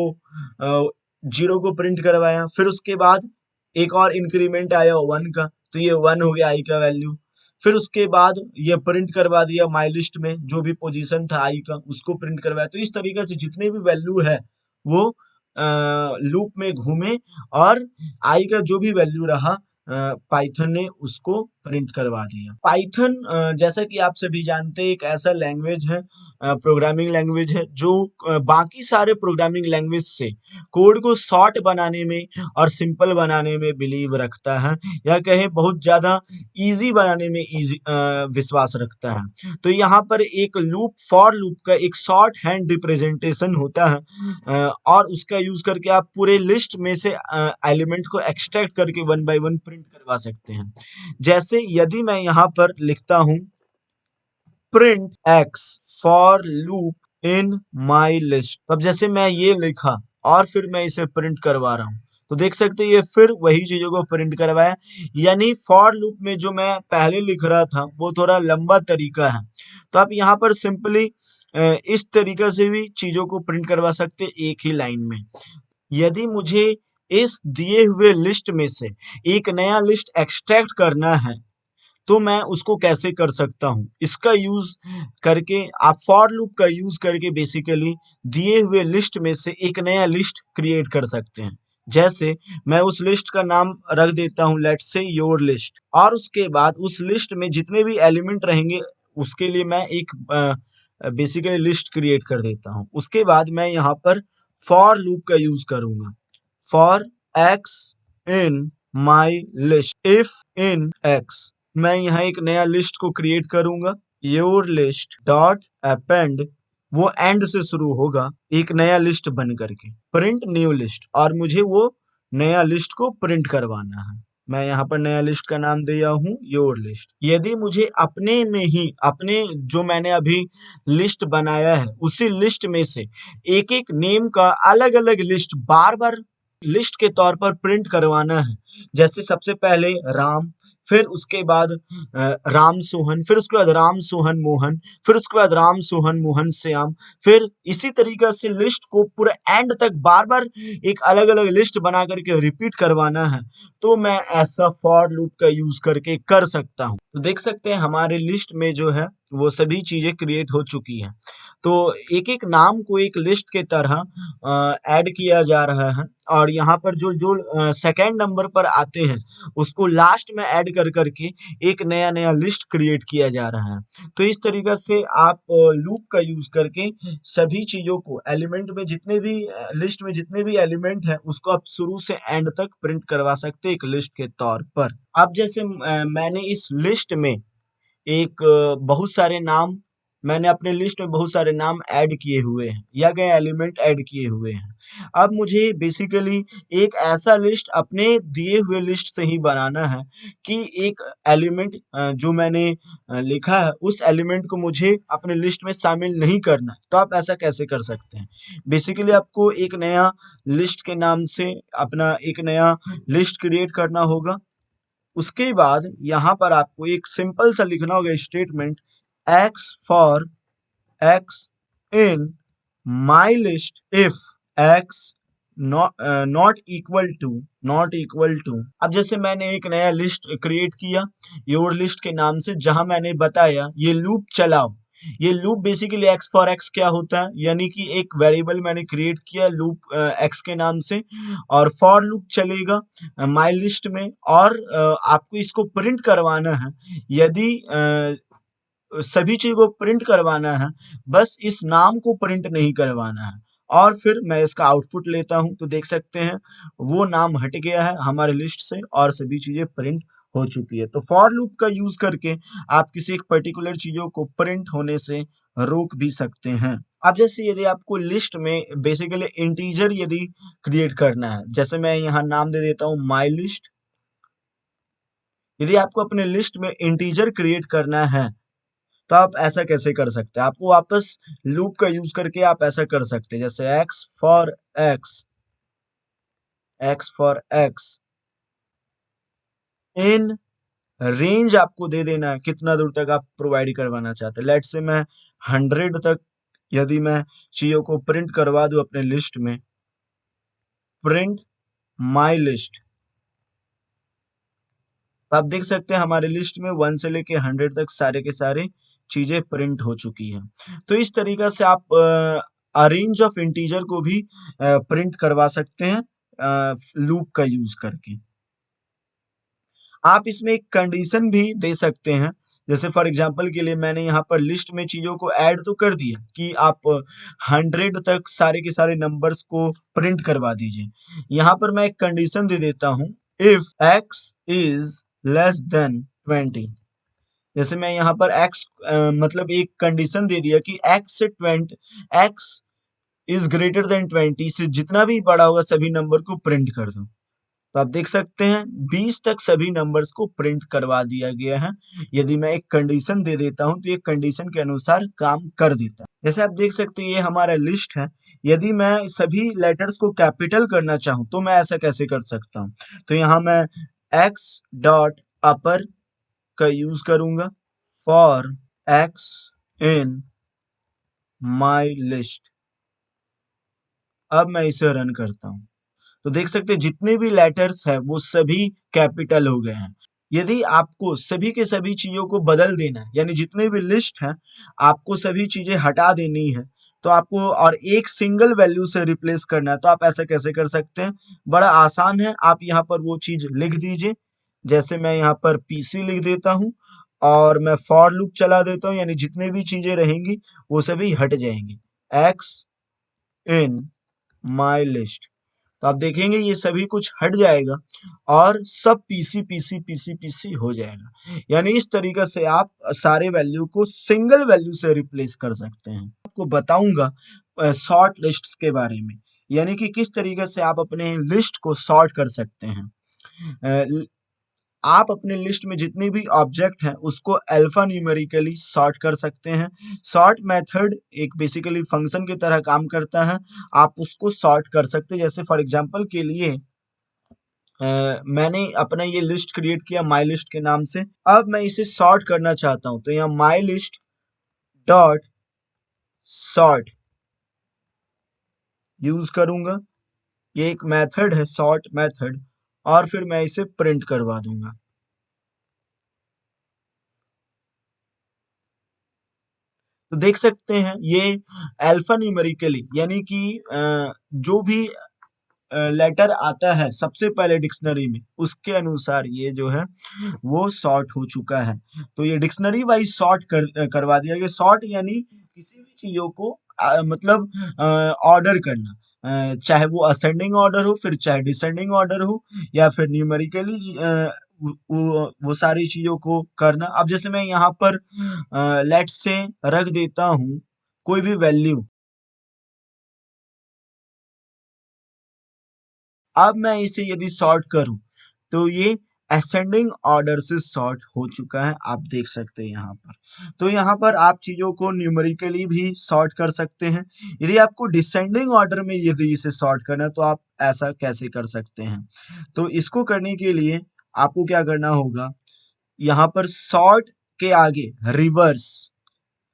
0 को प्रिंट करवाया, फिर उसके बाद एक और इंक्रीमेंट आया 1 का, तो ये 1 हो गया आई का वैल्यू। फिर उसके बाद ये प्रिंट करवा दिया माई लिस्ट में, जो भी पोजीशन था आई का उसको प्रिंट करवाया। तो इस तरीके से जितने भी वैल्यू है वो लूप में घूमे, और आई का जो भी वैल्यू रहा पाइथन ने उसको प्रिंट करवा दिया। पाइथन जैसा कि आप सभी जानते हैं एक ऐसा लैंग्वेज है, प्रोग्रामिंग लैंग्वेज है, जो बाकी सारे प्रोग्रामिंग लैंग्वेज से कोड को शॉर्ट बनाने में और सिंपल बनाने में बिलीव रखता है, या कहें बहुत ज्यादा इजी बनाने में इजी विश्वास रखता है। तो यहाँ पर एक लूप, फॉर लूप का एक शॉर्ट हैंड रिप्रेजेंटेशन होता है, और उसका यूज करके आप पूरे लिस्ट में से एलिमेंट को एक्सट्रैक्ट करके 1 बाई 1 प्रिंट करवा सकते हैं। जैसे यदि मैं यहाँ पर लिखता हूं print x for loop in my list, अब जैसे मैं ये लिखा और फिर मैं इसे प्रिंट करवा रहा हूं, तो देख सकते हैं ये फिर वही चीजों को प्रिंट करवाया। यानी फॉर लूप में जो मैं पहले लिख रहा था वो थोड़ा लंबा तरीका है, तो आप यहाँ पर सिंपली इस तरीका से भी चीजों को प्रिंट करवा सकते हैं एक ही लाइन में। यदि मुझे इस दिए हुए लिस्ट में से एक नया लिस्ट एक्सट्रैक्ट करना है तो मैं उसको कैसे कर सकता हूं, इसका यूज करके आप फॉर लूप का यूज करके बेसिकली दिए हुए लिस्ट में से एक नया लिस्ट क्रिएट कर सकते हैं। जैसे मैं उस लिस्ट का नाम रख देता हूं, लेट्स से योर लिस्ट, और उसके बाद उस लिस्ट में जितने भी एलिमेंट रहेंगे उसके लिए मैं एक बेसिकली लिस्ट क्रिएट कर देता हूं। उसके बाद मैं यहाँ पर फॉर लूप का यूज करूंगा, for x in my list if in x, मैं यहाँ एक नया लिस्ट को क्रिएट करूंगा, योर लिस्ट डॉट अपेंड, वो एंड से शुरू होगा एक नया लिस्ट बन करके, प्रिंट न्यू लिस्ट, और मुझे वो नया लिस्ट को प्रिंट करवाना है। मैं यहाँ पर नया लिस्ट का नाम दिया हूँ योर लिस्ट। यदि मुझे अपने में ही, अपने जो मैंने अभी लिस्ट बनाया है उसी लिस्ट में से एक एक नेम का अलग अलग लिस्ट बार बार लिस्ट के तौर पर प्रिंट करवाना है, जैसे सबसे पहले राम, फिर उसके बाद राम सोहन, फिर उसके बाद राम सोहन मोहन, फिर उसके बाद राम सोहन मोहन श्याम। फिर इसी तरीका से लिस्ट को पूरा एंड तक बार बार एक अलग अलग लिस्ट बना करके रिपीट करवाना है, तो मैं ऐसा फॉर लूप का यूज करके कर सकता हूँ। तो देख सकते हैं हमारे लिस्ट में जो है वो सभी चीजें क्रिएट हो चुकी हैं। तो एक एक नाम को एक लिस्ट के तरह ऐड किया जा रहा है, और यहाँ पर जो जो सेकेंड नंबर पर आते हैं उसको लास्ट में ऐड कर करके एक नया नया लिस्ट क्रिएट किया जा रहा है। तो इस तरीका से आप लूप का यूज करके सभी चीजों को एलिमेंट में जितने भी लिस्ट में जितने भी एलिमेंट है उसको आप शुरू से एंड तक प्रिंट करवा सकते हैं एक लिस्ट के तौर पर। अब जैसे मैंने इस लिस्ट में एक बहुत सारे नाम, मैंने अपने लिस्ट में बहुत सारे नाम ऐड किए हुए हैं या गए एलिमेंट ऐड किए हुए हैं। अब मुझे बेसिकली एक ऐसा लिस्ट अपने दिए हुए लिस्ट से ही बनाना है कि एक एलिमेंट जो मैंने लिखा है उस एलिमेंट को मुझे अपने लिस्ट में शामिल नहीं करना है। तो आप ऐसा कैसे कर सकते हैं? बेसिकली आपको एक नया लिस्ट के नाम से अपना एक नया लिस्ट क्रिएट करना होगा। उसके बाद यहाँ पर आपको एक सिंपल सा लिखना होगा statement, x for x in my list if x not equal to. अब जैसे मैंने एक नया लिस्ट क्रिएट किया योर लिस्ट के नाम से, जहां मैंने बताया ये लूप चलाओ। ये loop basically x for x क्या होता है, यानी कि एक वेरिएबल मैंने क्रिएट किया लूप एक्स के नाम से, और फॉर लूप चलेगा माई लिस्ट में, और आपको इसको प्रिंट करवाना है। यदि सभी चीज को प्रिंट करवाना है, बस इस नाम को प्रिंट नहीं करवाना है। और फिर मैं इसका आउटपुट लेता हूं, तो देख सकते हैं वो नाम हट गया है हमारे लिस्ट से और सभी चीजें प्रिंट हो चुकी है। तो फॉर लूप का यूज करके आप किसी एक पर्टिकुलर चीजों को प्रिंट होने से रोक भी सकते हैं। अब जैसे यदि आपको लिस्ट में बेसिकली इंटीजर यदि क्रिएट करना है, जैसे मैं यहाँ नाम दे देता हूँ माई लिस्ट। यदि आपको अपने लिस्ट में इंटीजर क्रिएट करना है तो आप ऐसा कैसे कर सकते हैं? आपको वापस लूप का यूज करके आप ऐसा कर सकते हैं, जैसे x for x in range आपको दे देना है कितना दूर तक आप प्रोवाइड करवाना चाहते हैं। लेट्स से मैं 100 तक यदि मैं चीजों को प्रिंट करवा दूं अपने लिस्ट में, प्रिंट माई लिस्ट, तो आप देख सकते हैं हमारे लिस्ट में 1 से लेके 100 तक सारे के सारे चीजें प्रिंट हो चुकी हैं। तो इस तरीका से आप रेंज ऑफ इंटीजर को भी प्रिंट करवा सकते हैं लूप का यूज करके। आप इसमें एक कंडीशन भी दे सकते हैं, जैसे फॉर एग्जांपल के लिए मैंने यहाँ पर लिस्ट में चीजों को ऐड तो कर दिया कि आप 100 तक सारे के सारे नंबर्स को प्रिंट करवा दीजिए। यहाँ पर मैं एक कंडीशन दे देता हूँ, if x is less then 20। जैसे मैं यहाँ पर x मतलब एक कंडीशन दे दिया कि x इज ग्रेटर देन 20 से जितना भी बड़ा होगा सभी नंबर को प्रिंट कर दो। तो आप देख सकते हैं 20 तक सभी नंबर्स को प्रिंट करवा दिया गया है। यदि मैं एक कंडीशन दे देता हूं तो ये कंडीशन के अनुसार काम कर देता है। जैसे आप देख सकते हैं ये हमारा लिस्ट है। यदि मैं सभी लेटर्स को कैपिटल करना चाहूं तो मैं ऐसा कैसे कर सकता हूं? तो यहाँ मैं x डॉट अपर का यूज करूंगा for x in my list. अब मैं इसे रन करता हूं तो देख सकते हैं जितने भी लेटर्स है वो सभी कैपिटल हो गए हैं। यदि आपको सभी के सभी चीजों को बदल देना है, यानी जितने भी लिस्ट हैं आपको सभी चीजें हटा देनी है, तो आपको और एक सिंगल वैल्यू से रिप्लेस करना है, तो आप ऐसा कैसे कर सकते हैं? बड़ा आसान है, आप यहाँ पर वो चीज लिख दीजिए। जैसे मैं यहाँ पर पीसी लिख देता हूँ और मैं फॉर लूप चला देता हूँ, यानी जितने भी चीजें रहेंगी वो सभी हट जाएंगी। एक्स इन माई लिस्ट, तो आप देखेंगे ये सभी कुछ हट जाएगा और सब पीसी पीसी पीसी पीसी हो जाएगा। यानी इस तरीके से आप सारे वैल्यू को सिंगल वैल्यू से रिप्लेस कर सकते हैं। आपको बताऊंगा सॉर्ट लिस्ट्स के बारे में, यानी कि किस तरीके से आप अपने लिस्ट को सॉर्ट कर सकते हैं। आप अपने लिस्ट में जितनी भी ऑब्जेक्ट हैं उसको अल्फा न्यूमेरिकली सॉर्ट कर सकते हैं। सॉर्ट मेथड एक बेसिकली फंक्शन की तरह काम करता है, आप उसको सॉर्ट कर सकते हैं। जैसे फॉर एग्जांपल के लिए मैंने अपना ये लिस्ट क्रिएट किया माई लिस्ट के नाम से। अब मैं इसे सॉर्ट करना चाहता हूं तो यहाँ my list dot sort use करूंगा। ये एक मेथड है सॉर्ट मेथड, और फिर मैं इसे प्रिंट करवा दूंगा। तो देख सकते हैं ये अल्फा न्यूमेरिकली यानी कि जो भी लेटर आता है सबसे पहले डिक्शनरी में उसके अनुसार ये जो है वो सॉर्ट हो चुका है। तो ये डिक्शनरी वाइज सॉर्ट करवा दिया गया। सॉर्ट यानी किसी भी चीजों को मतलब ऑर्डर करना, चाहे वो असेंडिंग ऑर्डर हो, फिर चाहे डिसेंडिंग ऑर्डर हो, या फिर न्यूमेरिकली वो सारी चीजों को करना। अब जैसे मैं यहाँ पर लेट्स से रख देता हूँ कोई भी वैल्यू। अब मैं इसे यदि सॉर्ट करूं तो ये असेंडिंग ऑर्डर से सॉर्ट हो चुका है, आप देख सकते हैं यहाँ पर। तो यहाँ पर आप चीजों को न्यूमेरिकली भी सॉर्ट कर सकते हैं। यदि आपको डिसेंडिंग ऑर्डर में यदि इसे सॉर्ट करना है तो आप ऐसा कैसे कर सकते हैं? तो इसको करने के लिए आपको क्या करना होगा, यहाँ पर सॉर्ट के आगे reverse,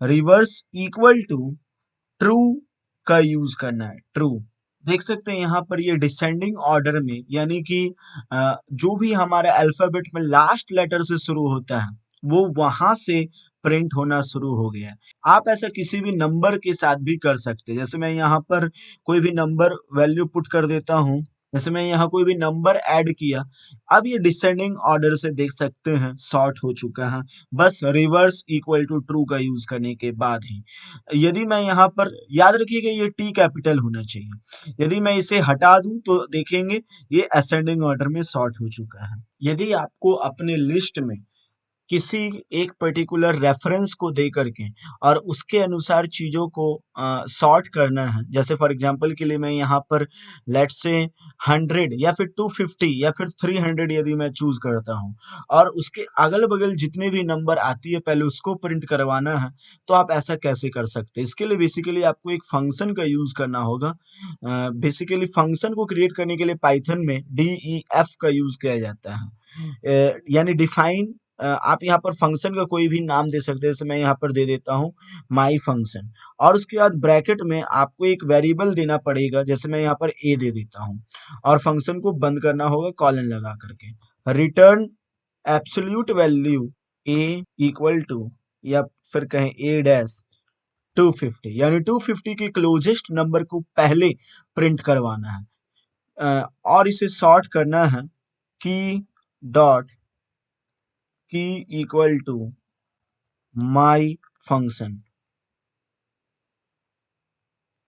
reverse equal to true का यूज करना है, ट्रू। देख सकते हैं यहाँ पर ये डिसेंडिंग ऑर्डर में यानी कि जो भी हमारे अल्फाबेट में लास्ट लेटर से शुरू होता है वो वहां से प्रिंट होना शुरू हो गया है। आप ऐसा किसी भी नंबर के साथ भी कर सकते हैं। जैसे मैं यहाँ पर कोई भी नंबर वैल्यू पुट कर देता हूँ, जैसे मैं यहाँ कोई भी नंबर ऐड किया, अब ये डिसेंडिंग ऑर्डर से देख सकते हैं सॉर्ट हो चुका है, बस रिवर्स इक्वल टू ट्रू का यूज करने के बाद ही। यदि मैं यहाँ पर, याद रखिएगा ये टी कैपिटल होना चाहिए, यदि मैं इसे हटा दूं तो देखेंगे ये असेंडिंग ऑर्डर में सॉर्ट हो चुका है। यदि आपको अपने लिस्ट में किसी एक पर्टिकुलर रेफरेंस को दे करके और उसके अनुसार चीजों को सॉर्ट करना है, जैसे फॉर एग्जांपल के लिए मैं यहाँ पर लेट्स से 100 या फिर 250 या फिर 300 यदि मैं चूज करता हूँ और उसके अगल बगल जितने भी नंबर आती है पहले उसको प्रिंट करवाना है, तो आप ऐसा कैसे कर सकते हैं? इसके लिए बेसिकली आपको एक फंक्शन का यूज करना होगा। बेसिकली फंक्शन को क्रिएट करने के लिए पाइथन में DEF का यूज किया जाता है, यानी डिफाइन। आप यहाँ पर फंक्शन का कोई भी नाम दे सकते हैं, जैसे मैं यहाँ पर दे देता हूँ माई फंक्शन, और उसके बाद ब्रैकेट में आपको एक वेरिएबल देना पड़ेगा, जैसे मैं यहाँ पर ए दे देता हूँ, और फंक्शन को बंद करना होगा कॉलन लगा करके। Return absolute value a equal to, या फिर कहें ए डैश 250, यानी 250 के क्लोजेस्ट नंबर को पहले प्रिंट करवाना है। और इसे सॉर्ट करना है की डॉट की इक्वल टू माई फंक्शन।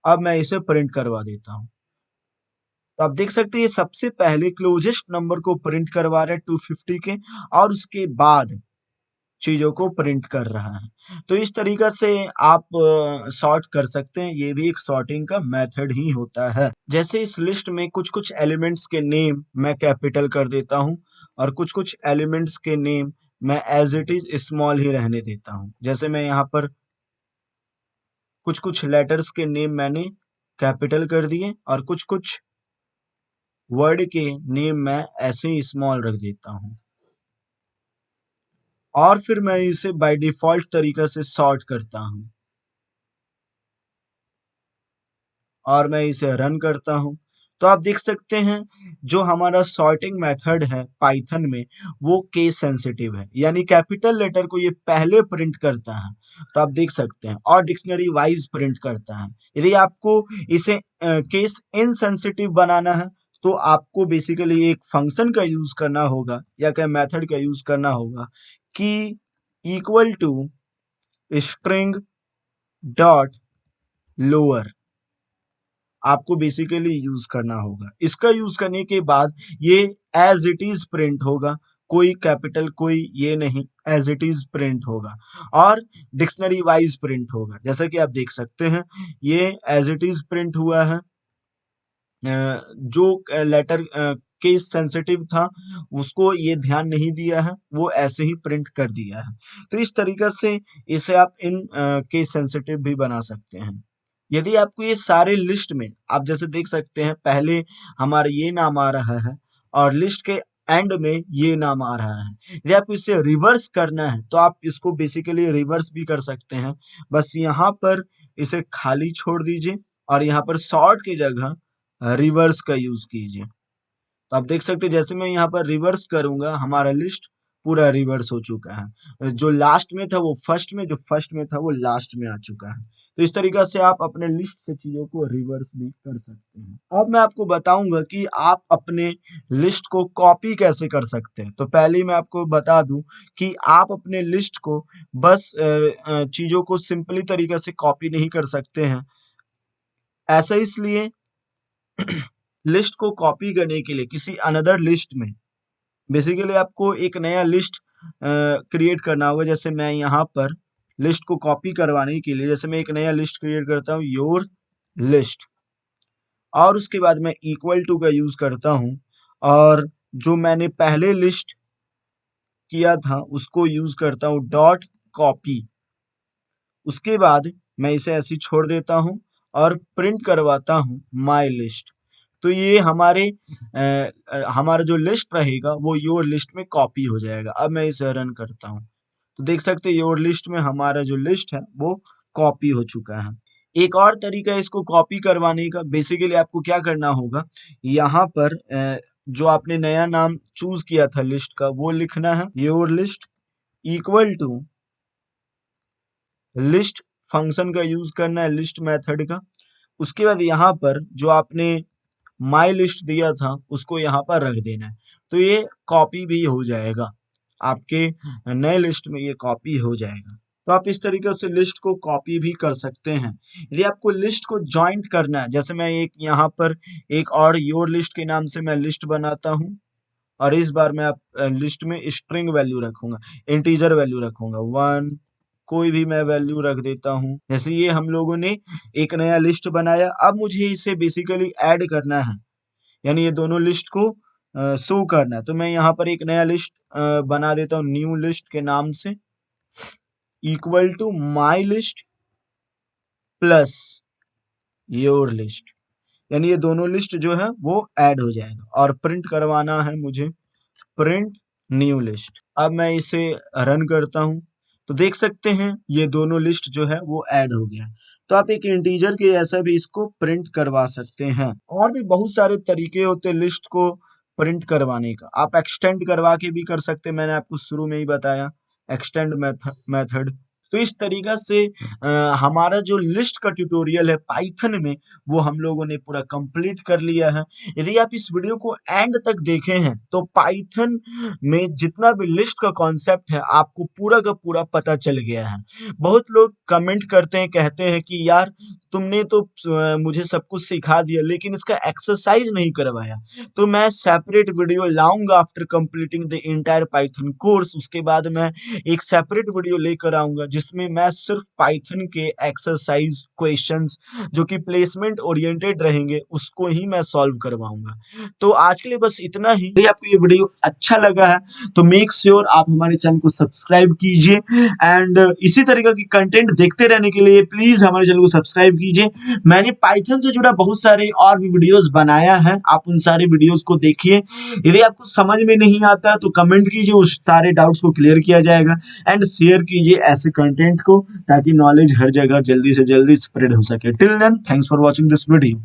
अब मैं इसे प्रिंट करवा देता हूं, तो आप देख सकते हैं ये सबसे पहले क्लोजेस्ट नंबर को प्रिंट करवा रहा है 250 के, और उसके बाद चीजों को प्रिंट कर रहा है। तो इस तरीका से आप सॉर्ट कर सकते हैं, ये भी एक सॉर्टिंग का मेथड ही होता है। जैसे इस लिस्ट में कुछ कुछ एलिमेंट्स के नेम मैं कैपिटल कर देता हूं और कुछ कुछ एलिमेंट्स के नेम मैं एज इट इज स्मॉल ही रहने देता हूं। जैसे मैं यहाँ पर कुछ कुछ लेटर्स के नेम मैंने कैपिटल कर दिए और कुछ कुछ वर्ड के नेम मैं ऐसे ही स्मॉल रख देता हूं, और फिर मैं इसे बाय डिफॉल्ट तरीका से सॉर्ट करता हूं और मैं इसे रन करता हूं। तो आप देख सकते हैं जो हमारा सॉर्टिंग मेथड है पाइथन में वो केस सेंसिटिव है, यानी कैपिटल लेटर को ये पहले प्रिंट करता है, तो आप देख सकते हैं, और डिक्शनरी वाइज प्रिंट करता है। यदि आपको इसे केस इनसेंसिटिव बनाना है तो आपको बेसिकली एक फंक्शन का यूज करना होगा या क्या मेथड का यूज करना होगा कि equal to string dot lower, आपको बेसिकली यूज करना होगा। इसका यूज करने के बाद ये एज इट इज प्रिंट होगा, कोई कैपिटल कोई ये नहीं, एज इट इज प्रिंट होगा और डिक्शनरी वाइज प्रिंट होगा। जैसा कि आप देख सकते हैं ये एज इट इज प्रिंट हुआ है। जो लेटर केस सेंसिटिव था उसको ये ध्यान नहीं दिया है, वो ऐसे ही प्रिंट कर दिया है। तो इस तरीका से इसे आप इन केस सेंसिटिव भी बना सकते हैं। यदि आपको ये सारे लिस्ट में आप जैसे देख सकते हैं पहले हमारा ये नाम आ रहा है और लिस्ट के एंड में ये नाम आ रहा है। यदि आपको इसे रिवर्स करना है तो आप इसको बेसिकली रिवर्स भी कर सकते हैं। बस यहाँ पर इसे खाली छोड़ दीजिए और यहाँ पर सॉर्ट की जगह रिवर्स का यूज कीजिए। तो आप देख सकते हैं जैसे मैं यहाँ पर रिवर्स करूंगा हमारा लिस्ट पूरा रिवर्स हो चुका है। जो लास्ट में था वो फर्स्ट में, जो फर्स्ट में था वो लास्ट में आ चुका है। तो इस तरीका से आप अपने लिस्ट से चीजों को रिवर्स भी कर सकते हैं। अब मैं आपको बताऊंगा कि आप अपने लिस्ट को कॉपी कैसे कर सकते हैं। तो पहले ही मैं आपको बता दूं कि आप अपने लिस्ट को बस चीजों को सिंपली तरीके से कॉपी नहीं कर सकते हैं। ऐसा इसलिए लिस्ट को कॉपी करने के लिए किसी अनदर लिस्ट में बेसिकली आपको एक नया लिस्ट क्रिएट करना होगा। जैसे मैं यहाँ पर लिस्ट को कॉपी करवाने के लिए जैसे मैं एक नया लिस्ट क्रिएट करता हूँ, योर लिस्ट, और उसके बाद मैं इक्वल टू का यूज करता हूँ और जो मैंने पहले लिस्ट किया था उसको यूज करता हूँ डॉट कॉपी। उसके बाद मैं इसे ऐसे छोड़ देता हूँ और प्रिंट करवाता हूँ माय लिस्ट। तो ये हमारा जो लिस्ट रहेगा वो योर लिस्ट में कॉपी हो जाएगा। अब मैं इसे रन करता हूँ तो देख सकते हैं योर लिस्ट में हमारा जो लिस्ट है वो कॉपी हो चुका है। एक और तरीका है इसको कॉपी करवाने का। बेसिकली आपको क्या करना होगा, यहाँ पर जो आपने नया नाम चूज किया था लिस्ट का वो लिखना है, your list equal to list function का यूज करना है, लिस्ट मेथड का। उसके बाद यहाँ पर जो आपने माई लिस्ट दिया था उसको यहाँ पर रख देना है। तो ये कॉपी भी हो जाएगा, आपके नए लिस्ट में ये कॉपी हो जाएगा। तो आप इस तरीके से लिस्ट को कॉपी भी कर सकते हैं। यदि आपको लिस्ट को ज्वाइंट करना है, जैसे मैं एक यहाँ पर एक और योर लिस्ट के नाम से मैं लिस्ट बनाता हूँ और इस बार मैं लिस्ट में स्ट्रिंग वैल्यू रखूंगा, इंटीजर वैल्यू रखूंगा 1, कोई भी मैं वैल्यू रख देता हूँ। जैसे ये हम लोगों ने एक नया लिस्ट बनाया, अब मुझे इसे बेसिकली ऐड करना है, यानी ये दोनों लिस्ट को शो करना है। तो मैं यहाँ पर एक नया लिस्ट बना देता हूँ न्यू लिस्ट के नाम से, equal to my list plus your list, यानी ये दोनों लिस्ट जो है वो ऐड हो जाएगा। और प्रिंट करवाना है मुझे प्रिंट न्यू लिस्ट। अब मैं इसे रन करता हूं तो देख सकते हैं ये दोनों लिस्ट जो है वो ऐड हो गया। तो आप एक इंटीजर के जैसा भी इसको प्रिंट करवा सकते हैं। और भी बहुत सारे तरीके होते हैं लिस्ट को प्रिंट करवाने का। आप एक्सटेंड करवा के भी कर सकते हैं, मैंने आपको शुरू में ही बताया एक्सटेंड मेथड। तो इस तरीका से हमारा जो लिस्ट का ट्यूटोरियल है पाइथन में वो हम लोगों ने पूरा कंप्लीट कर लिया है। यदि आप इस वीडियो को एंड तक देखे हैं तो पाइथन में जितना भी लिस्ट का कॉन्सेप्ट है आपको पूरा का पूरा पता चल गया है। बहुत लोग कमेंट करते हैं, कहते हैं कि यार तुमने तो मुझे सब कुछ सिखा दिया लेकिन इसका एक्सरसाइज नहीं करवाया। तो मैं सेपरेट वीडियो लाऊंगा after completing the entire Python course. उसके बाद मैं एक सेपरेट वीडियो लेकर आऊंगा जिसमें मैं सिर्फ पाइथन के एक्सरसाइज क्वेश्चंस जो कि प्लेसमेंट ओरिएंटेड रहेंगे उसको ही मैं सॉल्व करवाऊंगा। तो आज के लिए बस इतना ही। यदि आपको ये वीडियो अच्छा लगा है तो मेक श्योर आप हमारे चैनल को सब्सक्राइब कीजिए एंड इसी तरीके की कंटेंट देखते रहने के लिए प्लीज हमारे चैनल को सब्सक्राइब कीजिए। मैंने पाइथन से जुड़ा बहुत सारे और भी वीडियोस बनाया है, आप उन सारे वीडियोस को देखिए। यदि आपको समझ में नहीं आता तो कमेंट कीजिए, उस सारे डाउट्स को क्लियर किया जाएगा एंड शेयर कीजिए ऐसे कंटेंट को ताकि नॉलेज हर जगह जल्दी से जल्दी स्प्रेड हो सके। Till then thanks for watching this video.